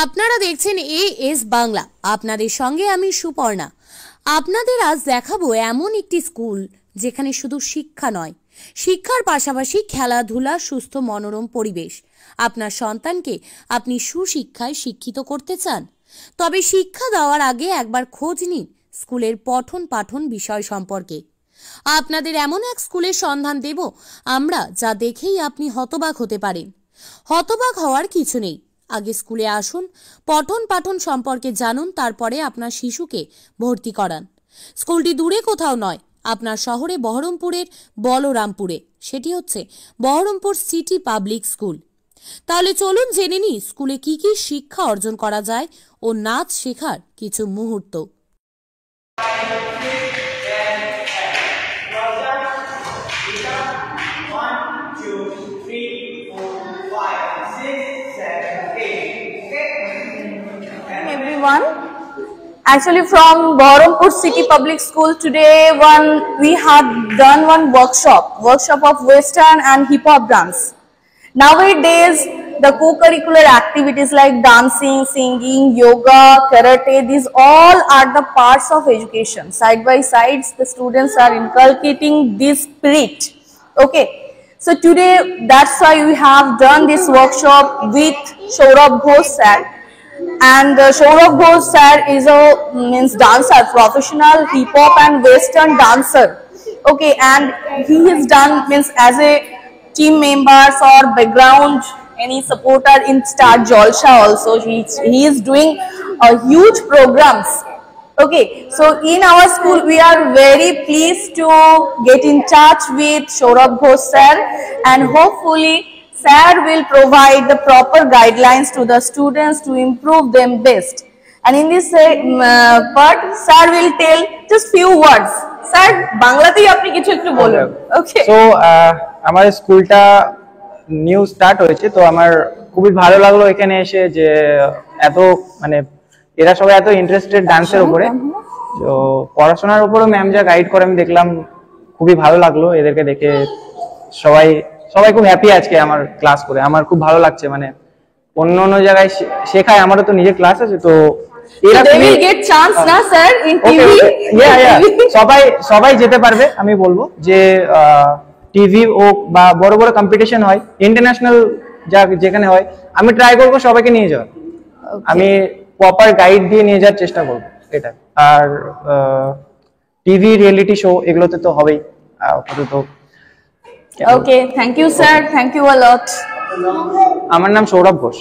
আপনারা দেখছেন এএস বাংলা। আপনাদের সঙ্গে আমি সুপর্ণা। আপনাদের আজ দেখাবো এমন একটি স্কুল যেখানে শুধু শিক্ষা নয়, শিক্ষার পাশাপাশি খেলাধুলা, সুস্থ মনোরম পরিবেশ। আপনার সন্তানকে আপনি সুশিক্ষায় শিক্ষিত করতে চান, তবে শিক্ষা দেওয়ার আগে একবার খোঁজ নিন স্কুলের পঠন পাঠন বিষয় সম্পর্কে। আপনাদের এমন এক স্কুলের সন্ধান দেব আমরা, যা দেখেই আপনি হতবাক হতে পারেন। হতবাক হওয়ার কিছু নেই, আগে স্কুলে আসুন, পঠন পাঠন সম্পর্কে জানুন, তারপরে আপনার শিশুকে ভর্তি করান। স্কুলটি দূরে কোথাও নয়, আপনার শহরে বহরমপুরের বলরামপুরে। সেটি হচ্ছে বহরমপুর সিটি পাবলিক স্কুল। তাহলে চলুন জেনে নিই স্কুলে কি কি শিক্ষা অর্জন করা যায় ও নাচ শেখার কিছু মুহূর্ত। Everyone, actually from Baharampur City Public School today we had done one workshop of Western and hip hop dance. Nowadays the co-curricular activities like dancing, singing, yoga, karate, these all are the parts of education. Side by side the students are inculcating this spirit. Okay, so today that's why we have done this workshop with Saurabh Ghosh sir. And Saurabh Ghosh sir is a dancer, professional hip hop and western dancer. Okay, and he is done as a team members or background any supporter in Star Jalsha also. He is doing a huge programs. Okay, so in our school we are very pleased to get in touch with Saurabh Ghosh sir, and hopefully sir will provide the proper guidelines to the students to improve them best. And in this part, sir will tell just few words. Sir, বাংলাতেই আপনি কিছু একটু বলুন। Okay. So, আমার স্কুলটা new start হয়েছে, তো আমার খুবই ভালো লাগলো এখানে এসে যে এত এরা সবাই এত ইন্টারেস্টেড ডান্সের উপরে, তো পড়াশোনার উপরও ম্যাম যা গাইড করে আমি দেখলাম, খুবই ভালো লাগলো এদেরকে দেখে। সবাই খুব হ্যাপি আজকে আমার ক্লাস করে, আমার খুব ভালো লাগছে। অন্য জায়গায় শেখায়, আমারও তো নিজের ক্লাস আছে, তো সবাই যেতে পারবে। আমি বলবো যে টিভি হোক বা বড় বড় কম্পিটিশন হয়, ইন্টারন্যাশনাল যেখানে হয়, আমি ট্রাই করবো সবাইকে নিয়ে যাওয়ার। আমি প্রপার গাইড দিয়ে নিয়ে যাওয়ার চেষ্টা করবো এটা। আর টিভি রিয়েলিটি শো এগুলোতে তো হবেই আপাতত। Okay, thank you sir, thank you a lot. আমার নাম সৌরভ ঘোষ।